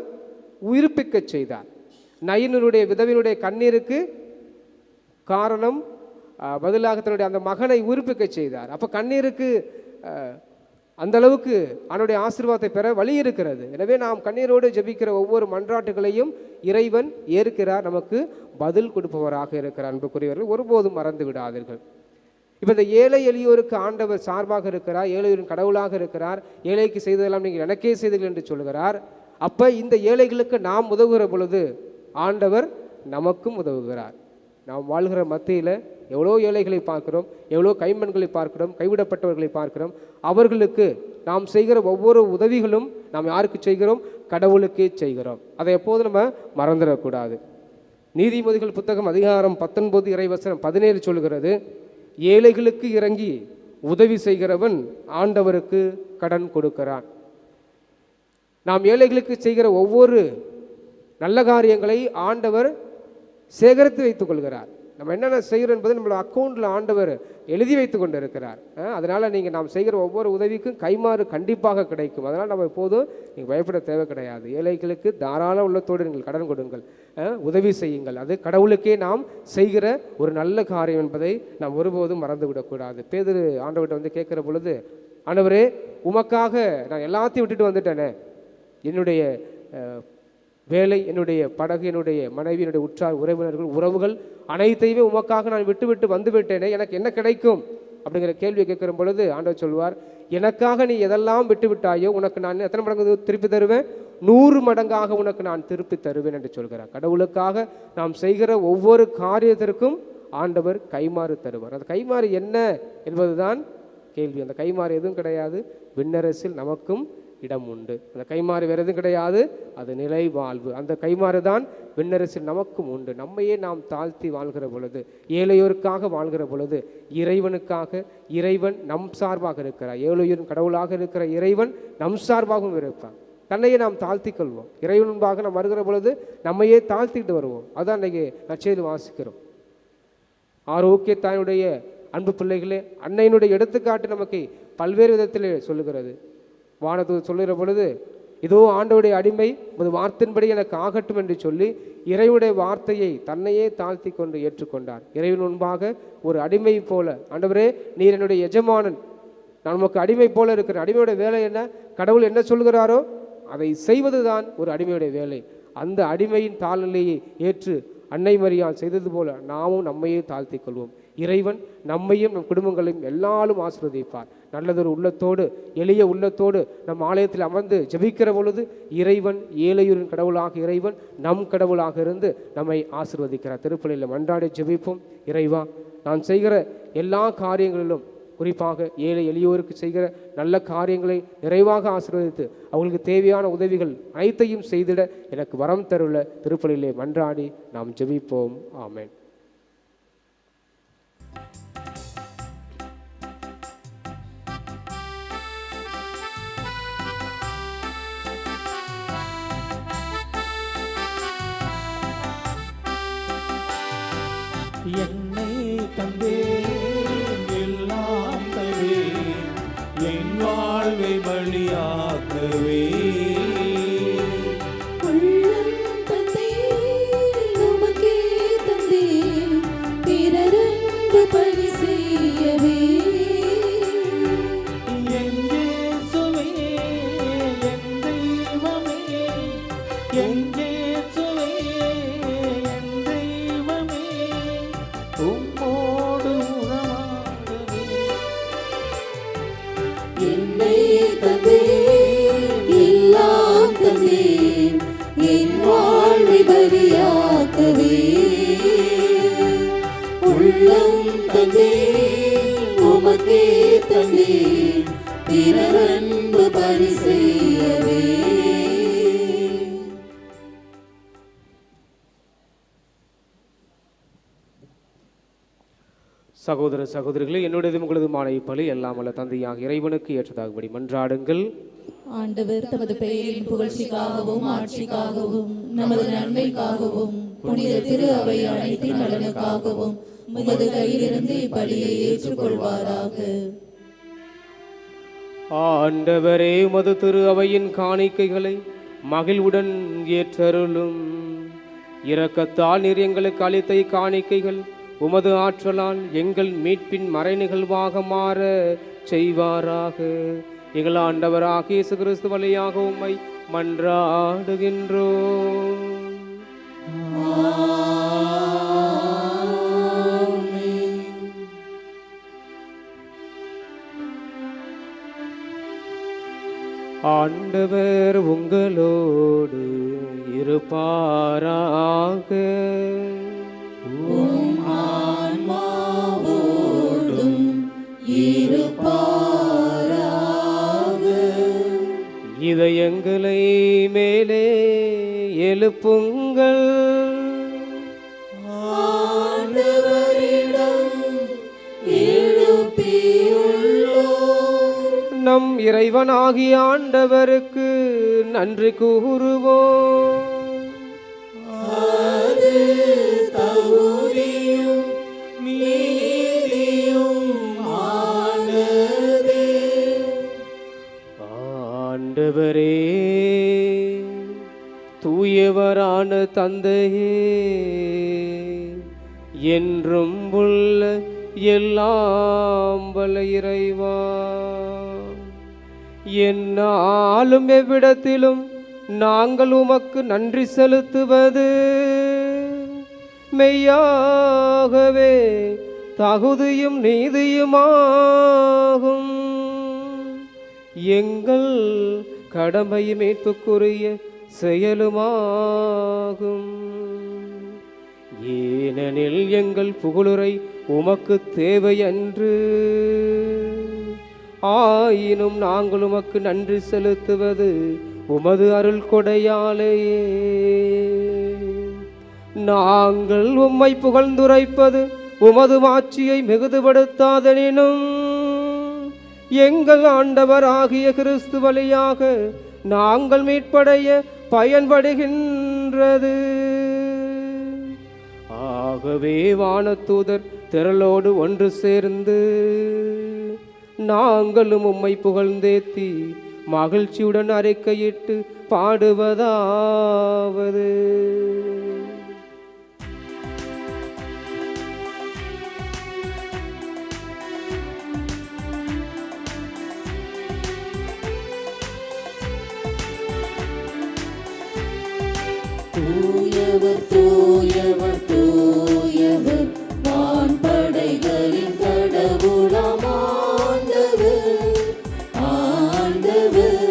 உயிர்ப்பிக்க செய்தார். நயினுடைய விதவினுடைய கண்ணீருக்கு காரணம் பதிலாக தன்னுடைய அந்த மகனை உயிர்ப்பிக்க செய்தார். அப்போ கண்ணீருக்கு அந்த அளவுக்கு அவனுடைய ஆசீர்வாதத்தை பெற வழி இருக்கிறது. எனவே நாம் கண்ணீரோடு ஜெபிக்கிற ஒவ்வொரு மன்றாட்டுகளையும் இறைவன் ஏற்கிறார், நமக்கு பதில் கொடுப்பவராக இருக்கிறார். அன்புக்குரியவர்கள், ஒருபோதும் மறந்து விடாதீர்கள். இப்போ இந்த ஏழை எளியோருக்கு ஆண்டவர் சார்பாக இருக்கிறார், ஏழையோரின் கடவுளாக இருக்கிறார். ஏழைக்கு செய்ததெல்லாம் நீங்கள் எனக்கே செய்தீர்கள் என்று சொல்கிறார். அப்போ இந்த ஏழைகளுக்கு நாம் உதவுகிற பொழுது ஆண்டவர் நமக்கும் உதவுகிறார். நாம் வாழ்கிற மத்தியில் எவ்வளோ ஏழைகளை பார்க்கிறோம், எவ்வளோ கைம்பெண்களை பார்க்கிறோம், கைவிடப்பட்டவர்களை பார்க்கிறோம். அவர்களுக்கு நாம் செய்கிற ஒவ்வொரு உதவிகளும் நாம் யாருக்கு செய்கிறோம்? கடவுளுக்கே செய்கிறோம். அதை எப்போதும் நம்ம மறந்துடக்கூடாது. நீதிமொழிகள் புத்தகம் அதிகாரம் 19 இறைவசனம் 17 சொல்கிறது, ஏழைகளுக்கு இறங்கி உதவி செய்கிறவன் ஆண்டவருக்கு கடன் கொடுக்கிறான். நாம் ஏழைகளுக்கு செய்கிற ஒவ்வொரு நல்ல காரியங்களை ஆண்டவர் சேகரித்து வைத்துக் கொள்கிறார். நம்ம என்னென்ன செய்கிறோம் என்பது நம்மளோட அக்கௌண்ட்டில் ஆண்டவர் எழுதி வைத்து கொண்டு இருக்கிறார். அதனால் நீங்கள் நாம் செய்கிற ஒவ்வொரு உதவிக்கும் கைமாறு கண்டிப்பாக கிடைக்கும். அதனால் நம்ம எப்போதும் நீங்கள் பயப்பட தேவை கிடையாது. ஏழைகளுக்கு தாராள உள்ளத்தோடு நீங்கள் கடன் கொடுங்கள், உதவி செய்யுங்கள். அது கடவுளுக்கே நாம் செய்கிற ஒரு நல்ல காரியம் என்பதை நாம் ஒருபோதும் மறந்து விடக்கூடாது. பேதுரு ஆண்டவர்கிட்ட வந்து கேட்குற பொழுது, ஆண்டவரே உமக்காக நான் எல்லாத்தையும் விட்டுட்டு வந்துட்டேனே, என்னுடைய வேலை, என்னுடைய படகு, என்னுடைய மனைவி, என்னுடைய உற்றார் உறவினர்கள், உறவுகள் அனைத்தையுமே உமக்காக நான் விட்டு வந்துவிட்டேனே, எனக்கு என்ன கிடைக்கும் அப்படிங்கிற கேள்வியை கேட்குற பொழுது ஆண்டவர் சொல்வார், எனக்காக நீ எதெல்லாம் விட்டு விட்டாயோ உனக்கு நான் எத்தனை மடங்கு திருப்பி தருவேன்? 100 மடங்காக உனக்கு நான் திருப்பி தருவேன் என்று சொல்கிறார். கடவுளுக்காக நாம் செய்கிற ஒவ்வொரு காரியத்திற்கும் ஆண்டவர் கைமாறு தருவார். அந்த கைமாறு என்ன என்பதுதான் கேள்வி. அந்த கைமாறு எதுவும் கிடையாது, விண்ணரசில் நமக்கும் இடம் உண்டு. அந்த கைமாறு வேறு எதுவும் கிடையாது, அது நிலை வாழ்வு. அந்த கைமாறு தான் விண்ணரசில் நமக்கும் உண்டு. நம்மையே நாம் தாழ்த்தி வாழ்கிற பொழுது, ஏழையோருக்காக வாழ்கிற பொழுது, இறைவனுக்காக இறைவன் நம் சார்பாக இருக்கிறார். ஏழையோரின் கடவுளாக இருக்கிற இறைவன் நம் சார்பாகவும் இருப்பார். தன்னையே நாம் தாழ்த்தி கொள்வோம். இறைவன் முன்பாக நாம் வருகிற பொழுது நம்மையே தாழ்த்திக்கிட்டு வருவோம். அதுதான் இன்றைக்கி நற்செய்தியில் வாசிக்கிறோம். ஆரோக்கிய தாயுடைய அன்பு பிள்ளைகளே, அன்னையினுடைய எடுத்துக்காட்டு நமக்கு பல்வேறு விதத்தில் சொல்லுகிறது. வானதூதர் சொல்லுகிற பொழுது, இதோ ஆண்டவருடைய அடிமை உமது வார்த்தையின்படி எனக்கு ஆகட்டும் என்று சொல்லி இறைவனுடைய வார்த்தையை தன்னையே தாழ்த்தி கொண்டு ஏற்றுக்கொண்டார். இறைவன் முன்பாக ஒரு அடிமை போல, ஆண்டவரே நீர் என்னுடைய எஜமானன், நான் நமக்கு அடிமை போல இருக்கிறேன். அடிமையோட வேலை என்ன? கடவுள் என்ன சொல்கிறாரோ அதை செய்வதுதான் ஒரு அடிமையுடைய வேலை. அந்த அடிமையின் தாழ்நிலையை ஏற்று அன்னை மரியாள் செய்தது போல நாமும் நம்மையே தாழ்த்தி கொள்வோம். இறைவன் நம்மையும் நம் குடும்பங்களையும் எல்லாரும் ஆசீர்வதிப்பார். நல்லதொரு உள்ளத்தோடு, எளிய உள்ளத்தோடு நம் ஆலயத்தில் அமர்ந்து ஜெபிக்கிற பொழுது இறைவன் ஏழையூரின் கடவுளாக இறைவன் நம் கடவுளாக இருந்து நம்மை ஆசீர்வதிக்கிறார். திருப்பலியில் மன்றாடி ஜெபிப்போம். இறைவா, நான் செய்கிற எல்லா காரியங்களிலும், குறிப்பாக ஏழை எளியோருக்கு செய்கிற நல்ல காரியங்களை நிறைவாக ஆசீர்வதித்து அவங்களுக்கு தேவையான உதவிகள் அனைத்தையும் செய்திட எனக்கு வரம் தருள்ள திருப்பலியிலே மன்றாடி நாம் ஜெபிப்போம். ஆமென். என்னை தந்தேன், எல்லாம் தந்தேன், என் வாழ்வை பலியாக்கவே. உள்ளம் தந்தேன், உமக்கே தந்தேன், பிறரன்பு பணி செய்யவே. என் இயேசுவே, என் தெய்வமே, என் இயேசுவே, என் தெய்வமே, உம்மோடு உறவாடவே. என்னை தந்தேன், எல்லாம் தந்தேன், என் வாழ்வை பலியாக்கவே. உள்ளம் தந்தேன், உமக்கே தந்தேன், பிறரன்பு பணி செய்யவே. சகோதர சகோதரிகளே, என்னுடையதும் உங்களதுமான இப்பலி எல்லாம் வல்ல தந்தையாக இறைவனுக்கு ஏற்றதாகும்படி மன்றாடுங்கள். ஆண்டவர் தமது பெயரின் புகழ்ச்சிக்காகவும் ஆட்சிக்காகவும் நமது நன்மைக்காகவும் புனித திரு அவை அனைத்தின் நலனுக்காகவும் உமது கையிலிருந்து இப்பலியை ஏற்றுக்கொள்வாராக. ஆண்டவரே, உமது திரு அவையின் காணிக்கைகளை மகிழ்வுடன் ஏற்றருளும். இரக்கத்தால் நீர் எங்களுக்கு அளித்த காணிக்கைகள் உமது ஆற்றலால் எங்கள் மீட்பின் மறை நிகழ்வாக மாற செய்வாராக. எங்கள் ஆண்டவராக இயேசு கிறிஸ்து வழியாக உம்மை மன்றாடுகின்றோம். ஆண்டவர் உங்களோடு இருப்பாராக. ஆன்மாவோடும் இருப்பாராக. இதயங்களை மேலே எழுப்புங்கள். ஆண்டவரிடம் எழுப்பியுள்ளோம். நம் இறைவனாகிய ஆண்டவருக்கு நன்றி கூறுவோம். அது தகுதியும் நீதியும் ஆனதே. ஆண்டவரே, தூயவரான தந்தையே, என்றும் உள்ள எல்லாம் வல்ல இறைவா, என்னாலும் எவ்விடத்திலும் நாங்கள் உமக்கு நன்றி செலுத்துவது மெய்யாகவே தகுதியும் நீதியுமாகும். எங்கள் கடமையும் மீட்புக்குரிய செயலுமாகும். ஏனெனில் எங்கள் புகழுரை உமக்கு தேவையன்று, ஆயினும் நாங்கள் உமக்கு நன்றி செலுத்துவது உமது அருள் கொடையாலேயே. நாங்கள் உம்மை புகழ்ந்துரைப்பது உமது மாட்சியை மிகுதுபடுத்தாதெனினும் எங்கள் ஆண்டவராகிய கிறிஸ்து வழியாக நாங்கள் மீட்படைய பயன்படுகின்றது. ஆகவே வானதூதர் திரளோடு ஒன்று சேர்ந்து நாங்களும் உம்மை புகழ்ந்தேத்தி மகிழ்ச்சியுடன் அறிக்கையிட்டு பாடுவதாவது: தூயவர் தூயவர் தூயவர் வான்படைகளின் கடவுளாம் ஆண்டவர். ஆண்டவர்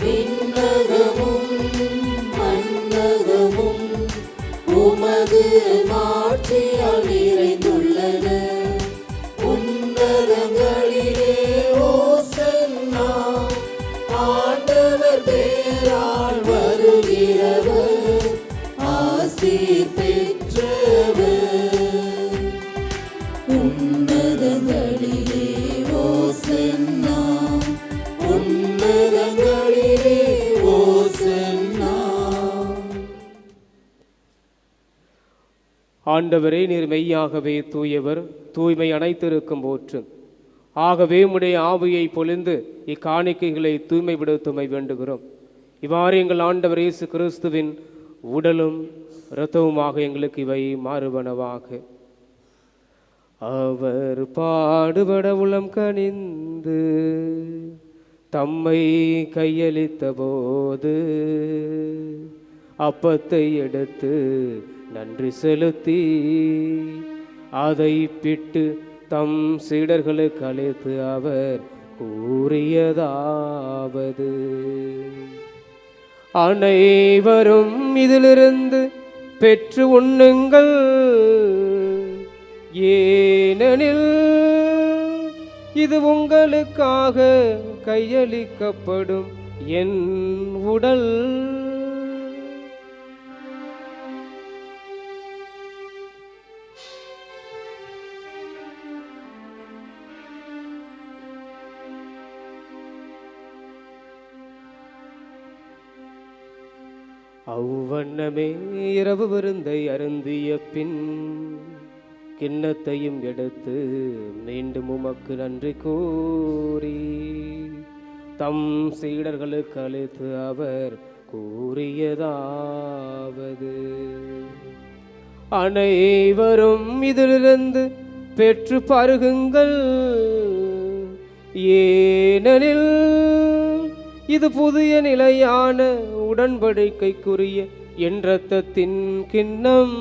விண்ணகமும் மண்ணகமும் உமது மாட்சியால் நிறைந்துள்ளன. உன்னதங்களிலே ஓசன்னா, ஆண்டவர் பேரால் வருகிறவர் ஆசீர் பெற்றவர். உன்னதங்களிலே ஓசன்னா, உன்னதங்களிலே ஓசன்னா. ஆண்டவரே, நீர் மெய்யாகவே தூயவர், தூய்மை அனைத்திருக்கும் போற்றும். ஆகவே உம்முடைய ஆவியை பொழிந்து இக்காணிக்கைகளை தூய்மைப்படுத்துமை வேண்டுகிறோம். இவ்வாறு எங்கள் ஆண்டவர் இயேசு கிறிஸ்துவின் உடலும் இரத்தவுமாக எங்களுக்கு இவை மாறுவனவாக. அவர் பாடுபட உளம் கனிந்து தம்மை கையளித்த போது அப்பத்தை எடுத்து நன்றி செலுத்தி அதை பிட்டு தம் சீடர்களுக்கு அளித்து அவர் கூறியதாவது: அனைவரும் இதிலிருந்து பெற்று உண்ணுங்கள், ஏனெனில் இது உங்களுக்காக கையளிக்கப்படும் என் உடல். அவ்வண்ணமே இரவு விருந்தை அருந்திய பின் கிண்ணத்தையும் எடுத்து மீண்டும் உமக்கு நன்றி கூறி தம் சீடர்களுக்கு அளித்து அவர் கூறியதாவது: அனைவரும் இதிலிருந்து பெற்று பருகுங்கள், ஏனெனில் இது புதிய நிலையான உடன்படிக்கைக்குரிய என் இரத்தத்தின் கிண்ணம்.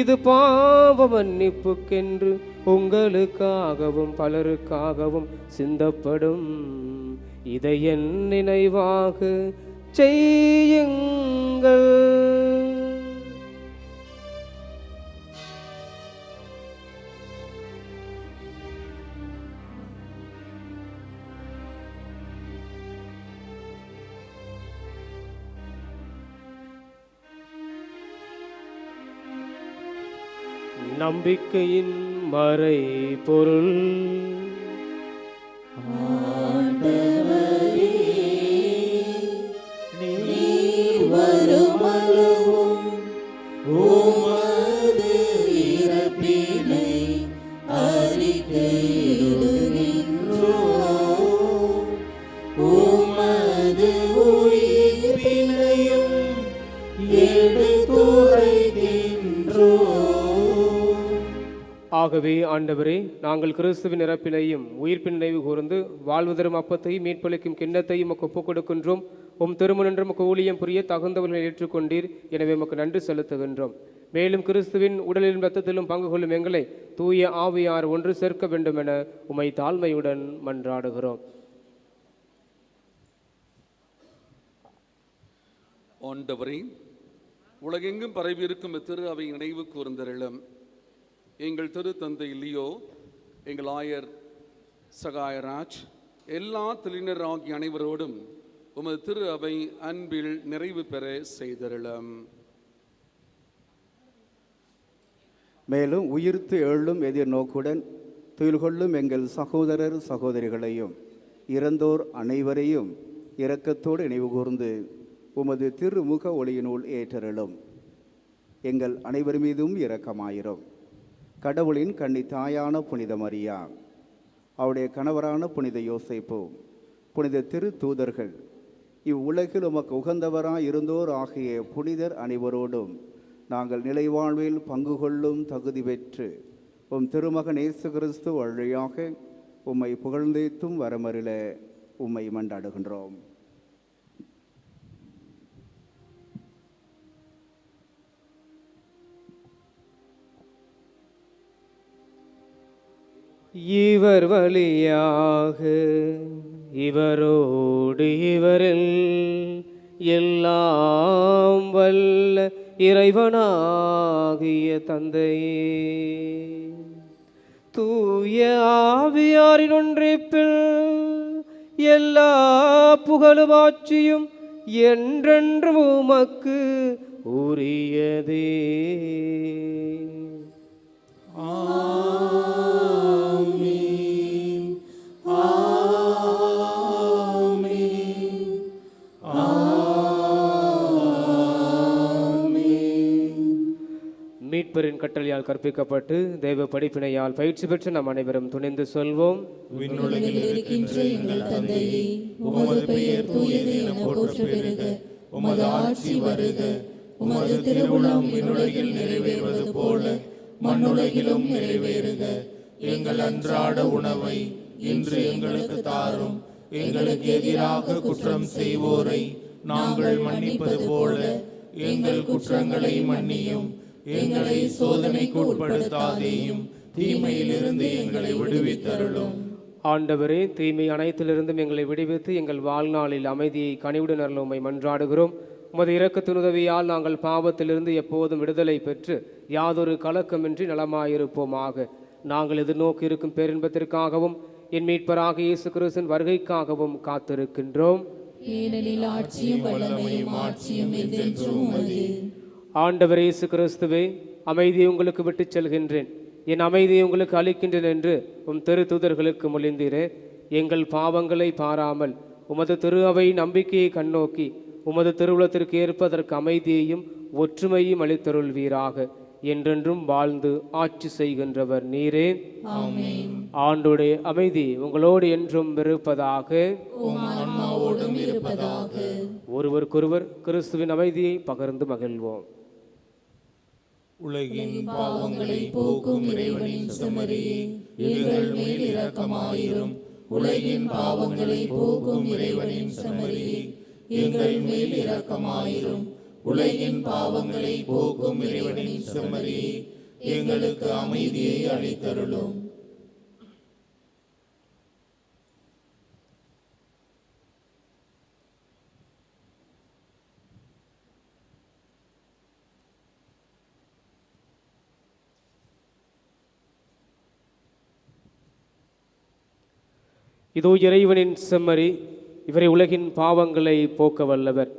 இது பாவ மன்னிப்புக்கென்று உங்களுக்காகவும் பலருக்காகவும் சிந்தப்படும். இதை என் நினைவாக செய்யுங்கள். நம்பிக்கையின் மறை பொருள். ஆண்டவரே, நீர் வருமளவும் உமது இறப்பினை அறிக்கையிடுகின்றோம், உமது உயிர்ப்பினையும் எடுத்துரைக்கின்றோம். ஆகவே ஆண்டவரே, நாங்கள் கிறிஸ்துவின் இறப்பினையும் உயிர்ப்பின் நினைவு கூர்ந்து வாழ்வு தரும் அப்பத்தையும் மீட்பளிக்கும் கிண்ணத்தையும் ஒப்புக் கொடுக்கின்றோம். உம் திருமணம் உமக்கு ஊழியம் புரிய தகுந்தவர்களை ஏற்றுக்கொண்டீர். எனவே உமக்கு நன்றி செலுத்துகின்றோம். மேலும் கிறிஸ்துவின் உடலிலும் இரத்தத்திலும் பங்கு கொள்ளும் எங்களை தூய ஆவியார் ஒன்று சேர்க்க வேண்டும் என உம்மை தாழ்மையுடன் மன்றாடுகிறோம். ஆண்டவரே, உலகெங்கும் பரவியிருக்கும் திரு அவை நினைவு கூர்ந்தருளும். எங்கள் திரு தந்தை லியோ, எங்கள் ஆயர் சகாயராஜ், எல்லா தெளினர் ஆகிய அனைவரோடும் உமது திரு அவை அன்பில் நிறைவு பெற செய்தருளும். மேலும் உயிர்த்து எழும் எதிர்நோக்குடன் துயில் கொள்ளும் எங்கள் சகோதரர் சகோதரிகளையும் இறந்தோர் அனைவரையும் இரக்கத்தோடு நினைவு கூர்ந்து உமது திருமுக ஒளியினுள் ஏற்றருளும். எங்கள் அனைவர் மீதும் இரக்கமாயிரும். கடவுளின் கன்னி தாயான புனித மரியா, அவருடைய கணவரான புனித யோசேப்பு, புனித திரு தூதர்கள், இவ்வுலகில் உமக்கு உகந்தவராய் இருந்தோர் ஆகிய புனிதர் அனைவரோடும் நாங்கள் நிலைவாழ்வில் பங்கு கொள்ளும் தகுதி பெற்று உம் திருமகன் இயேசு கிறிஸ்து வழியாக உம்மை புகழ்ந்தேத்தும் வரமருள உம்மை மன்றாடுகின்றோம். இவர் வழியாக இவரோடு இவரில் எல்லாம் வல்ல இறைவனாகிய தந்தையே, தூய ஆவியாரின் ஒன்றிப்பில் எல்லா புகழும் ஆட்சியும் என்றென்றும் உமக்கு உரியதே. மீட்பரின் கட்டளையால் கற்பிக்கப்பட்டு தெய்வ படிப்பினையால் பயிற்சி பெற்று நம் அனைவரும் துணிந்து சொல்வோம். விண்ணுலகில் இருக்கின்ற எங்கள் தந்தையே, உமது பெயர் தூயது என போற்ற பெறுக. உமது ஆட்சி வருக. உமது திருவுளம் விண்ணுலகில் நிறைவேறுவது போல மண்ணுலகிலும் நிறைவேறுக. எங்கள் அன்றாட உணவை இன்று எங்களுக்கு தாரும். எங்களுக்கு எதிராக குற்றம் செய்வோரை நாங்கள் மன்னிப்பது போல எங்கள் குற்றங்களை மன்னியும். எங்களை சோதனைக்கு உட்படுத்தாதேயும், தீமையிலிருந்து எங்களை விடுவித்தருளும். ஆண்டவரே, தீமை அனைத்திலிருந்தும் எங்களை விடுவித்து எங்கள் வாழ்நாளில் அமைதியை கனிவுடன் அருளும் உம்மை மன்றாடுகிறோம். உமது இரக்கத்தின் உதவியால் நாங்கள் பாவத்திலிருந்து எப்போதும் விடுதலை பெற்று யாதொரு கலக்கமின்றி நலமாயிருப்போமாக. நாங்கள் எதிர்நோக்கி இருக்கும் பேரின்பத்திற்காகவும் என் மீட்பராக இயேசு கிறிஸ்துவின் வருகைக்காகவும் காத்திருக்கின்றோம். ஏனெனில் ஆட்சியும் வல்லமையும் மாட்சியும் என்றென்றும் உமதே. ஆண்டவர் இயேசு கிறிஸ்துவே, அமைதியை உங்களுக்கு விட்டுச் செல்கின்றேன், என் அமைதியை உங்களுக்கு அளிக்கின்றேன் என்று உம் திரு தூதர்களுக்கு மொழிந்தீரே. எங்கள் பாவங்களை பாராமல் உமது திரு அவை நம்பிக்கையை கண்ணோக்கி உமது திருவுளத்திற்கு ஏற்பதற்கு அமைதியையும் ஒற்றுமையும் அளித்தருள்வீராக. என்றென்றும் வாழ்ந்து ஆட்சி செய்கின்றவர் நீரே. ஆமென். ஆண்டோடைய அமைதி உங்களோடு என்றும் இருப்பதாக. உம் ஆன்மாவோடும் இருப்பதாக. ஒருவருக்கொருவர் கிறிஸ்துவின் அமைதியை பகிர்ந்து மகிழ்வோம். உலகின் பாவங்களை போக்கும் இறைவனின் செம்மறியே, எங்கள் மேல் இரக்கமாயிரும். உலகின் பாவங்களை போக்கும் இறைவனின் செம்மறியே, எங்கள் மேல் இரக்கமாயிரும். உலகின் பாவங்களை போக்கும் இறைவனின் செம்மறியே, எங்களுக்கு அமைதியை அளித்தருளும். இதோ இறைவனின் செம்மறி, இவரை உலகின் பாவங்களை போக்க வல்லவர்.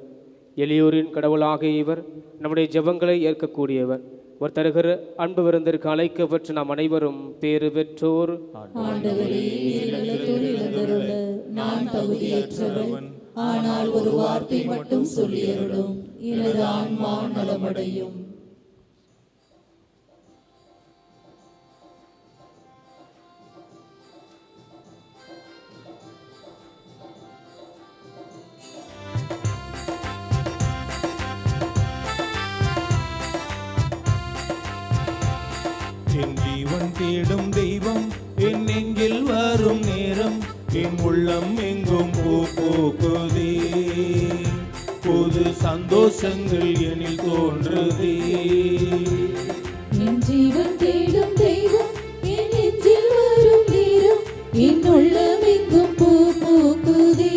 எளியோரின் கடவுளாக இவர் நம்முடைய ஜெபங்களை ஏற்கக்கூடியவர். ஒரு தருகிற அன்பு விருந்திற்கு அழைக்கப்பட்டு நாம் அனைவரும் பேறு பெற்றோர். ஆண்டவரே, இல்லத்தில் எழுந்தருள நான் தகுதியற்றவன். ஆனால் ஒரு வார்த்தை மட்டும் சொல்லியருளும், எனது ஆன்மா நலமடையும். என் ஜீவன் தேடும் தெய்வம் என் நெஞ்சில் வரும் நேரம், என் உள்ளம் எங்கும் பூக்குதே. புது சந்தோஷங்கள் எனில் தோன்றுதே. என் உள்ளமெங்கும் பூ பூக்குதே,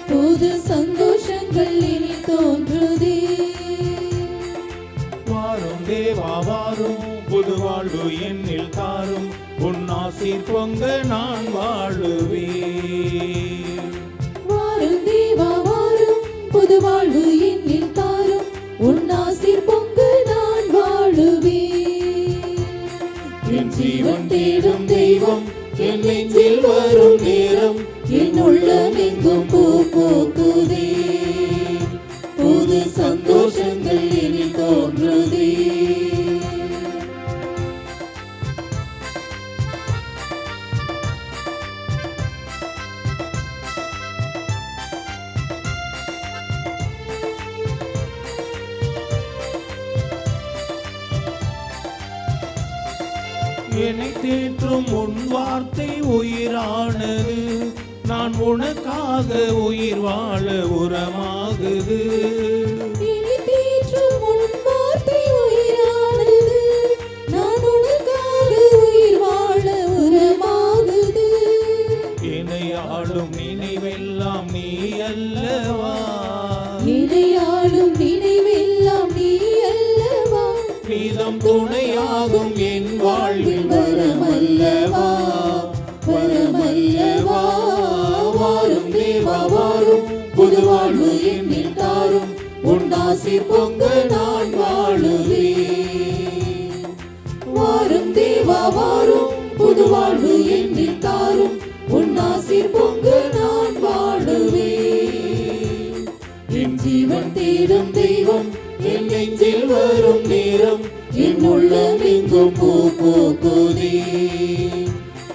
புது சந்தோஷங்கள் இனி தோன்றுதே. வாரும் தேவா வாரும், புது வாழ்வு என்னில் தாரும், உன் ஆசீர் பொங்க நான் வாழுவேன். வாரும் தேவா வாரும், புது வாழ்வு என்னில் தாரும், உன் ஆசீர் பொங்க நான் வாழுவேன். என் ஜீவன் தேடும் தெய்வம் என் நெஞ்சில் வரும் நேரம், என் உள்ளமெங்கும் பூ பூக்குதே, புது சந்தோஷங்கள் இனி தோன்றுதே. என்னை தேற்றும் உன் வார்த்தை உயிரானது, நான் உனக்காக உயிர் வாழ உரமாகுது. என்னை தேற்றும் உன் வார்த்தை உயிரானது, நான் உனக்காக உயிர் வாழ உரமாகுது. என்னை ஆளும் நினைவெல்லாம் நீ அல்லவா, என்னை ஆளும் நினைவெல்லாம் நீ அல்லவா, நீதம் துணையாகும் என் வாழ்வில் வரமல்லவா, வரமல்லவா. வாரும் தேவா வாரும், புது வாழ்வு என்னில் தாரும், உன் ஆசீர் பொங்க நான் வாழுவேன். வாரும் தேவா வாரும், புது வாழ்வு என்னில் தாரும், உன் ஆசீர் பொங்க நான் வாழுவேன். என் ஜீவன் தேடும் தெய்வம் என் நெஞ்சில் வரும் நேரம், என் உள்ளமெங்கும் பூ பூக்குதே,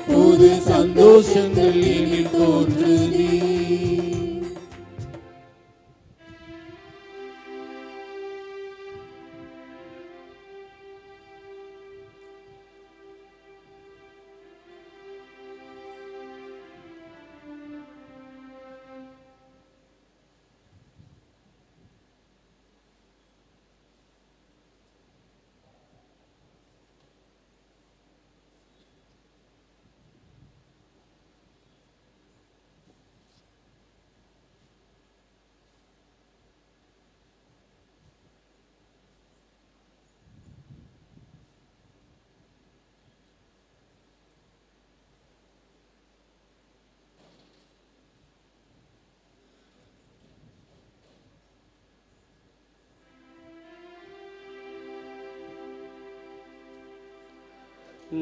புது சந்தோஷங்கள் என்னில் தோன்றுதே.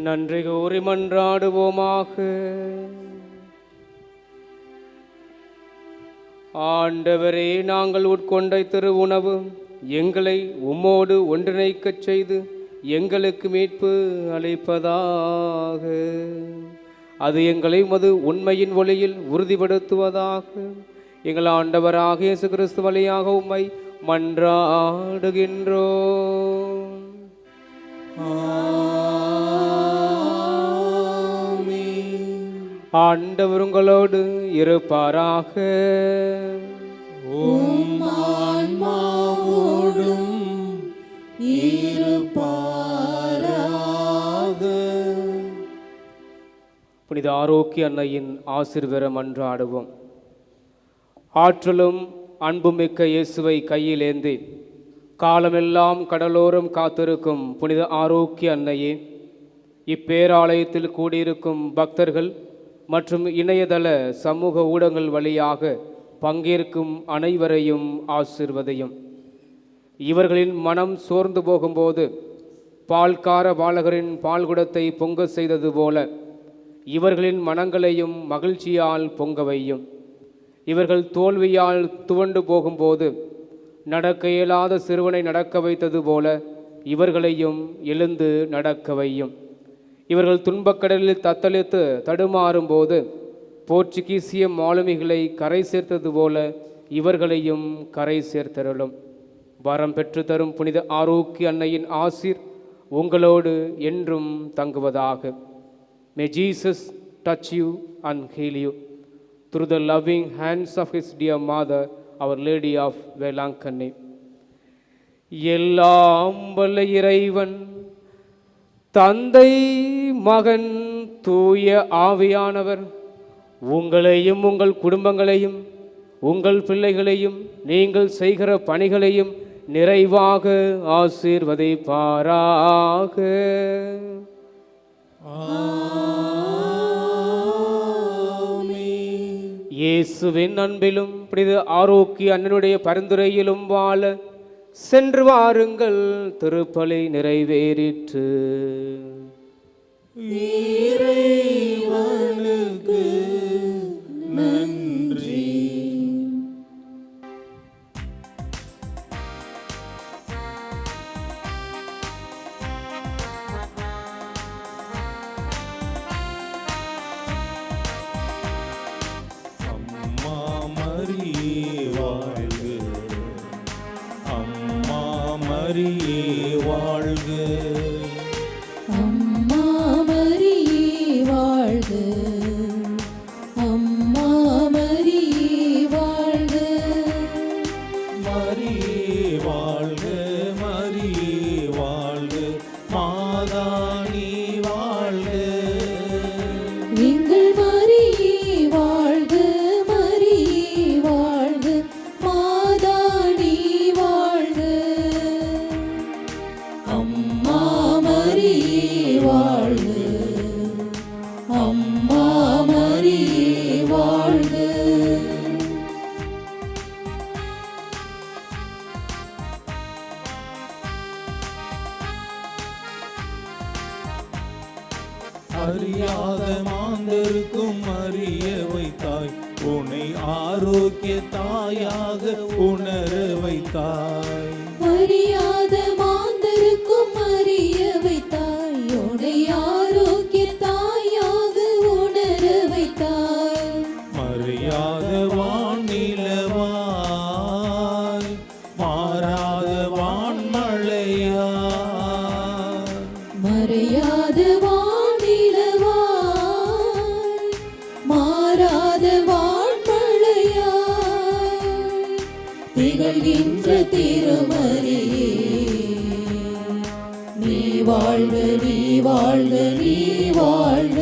நன்றி கூறி மன்றாடுவோமாக. ஆண்டவரே, நாங்கள் உட்கொண்ட திரு உணவு எங்களை உம்மோடு ஒன்றிணைக்கச் செய்து எங்களுக்கு மீட்பு அளிப்பதாக. அது எங்களை உமது உண்மையின் ஒளியில் உறுதிப்படுத்துவதாக. எங்கள் ஆண்டவராகிய இயேசு கிறிஸ்து வழியாக உம்மை மன்றாடுகின்றோம். ஆண்டவர் உங்களோடு இருப்பாராக. உம் ஆன்மாவோடும் இருப்பாராக. புனித ஆரோக்கிய அன்னையின் ஆசீர்வாதம் மன்றாடுவோம். ஆற்றலும் அன்புமிக்க இயேசுவை கையில் ஏந்தி காலமெல்லாம் கடலோரம் காத்திருக்கும் புனித ஆரோக்கிய அன்னையே, இப்பேராலயத்தில் கூடியிருக்கும் பக்தர்கள் மற்றும் இணையதள சமூக ஊடகங்கள் வழியாக பங்கேற்கும் அனைவரையும் ஆசீர்வதியும். இவர்களின் மனம் சோர்ந்து போகும்போது பால்கார பாலகரின் பால்குடத்தை பொங்க செய்தது போல இவர்களின் மனங்களையும் மகிழ்ச்சியால் பொங்க வையும். இவர்கள் தோல்வியால் துவண்டு போகும்போது நடக்க இயலாத சிறுவனை நடக்க வைத்தது போல இவர்களையும் எழுந்து நடக்க வையும். இவர்கள் துன்பக்கடலில் தத்தளித்து தடுமாறும்போது போர்ச்சுகீசிய மாலுமிகளை கரை சேர்த்தது போல இவர்களையும் கரை சேர்த்தருளும். வரம் பெற்று தரும் புனித ஆரோக்கிய அன்னையின் ஆசீர் உங்களோடு என்றும் தங்குவதாக. May Jesus touch you and heal you through the loving hands of his dear mother, Our Lady of Velankanni. எல்லாம் வல்ல இறைவன் தந்தை, மகன், தூய ஆவியானவர் உங்களையும் உங்கள் குடும்பங்களையும் உங்கள் பிள்ளைகளையும் நீங்கள் செய்கிற பணிகளையும் நிறைவாக ஆசீர்வதிப்பாராக. இயேசுவின் அன்பிலும் பிரிது ஆரோக்கிய அண்ணனுடைய பரிந்துரையிலும் வாழ சென்று வாருங்கள். திருப்பலி நிறைவேறிற்று. இறைவனுக்கு நன்றி. அம்மா மரியே வாழ்க, அம்மா மரியே வாழ்க, அம்மா மரியே வாழ்க, அம்மா மரியே வாழ்க, மரியே வாழ்க, மரியே வாழ்க, மாதா நீ வாழ்க. எங்கள் மரியே வாழ்க, மரியே வாழ்க, மாதா நீ வாழ்க. அம்மா மரியே வாழ்க, அம்மா மரியே வாழ்க. அறியாத மாந்தருக்கும் அறிய வைத்தாய், உன்னை ஆரோக்கிய தாயாக உணர வைத்தாய். அறியாத மாந்தருக்கும் அறிய வைத்தாய், உன்னை ஆரோக்கிய தாயாக உணர வைத்தாய். மறியாத வானிலவாய், மாறாத வான்மழையாய், மறையாத வானிலவாய், மாறாத வான்மழையாய், திகழ்கின்ற திருமரியே நீ வாழ்க, நீ வாழ்க, நீ வாழ்க.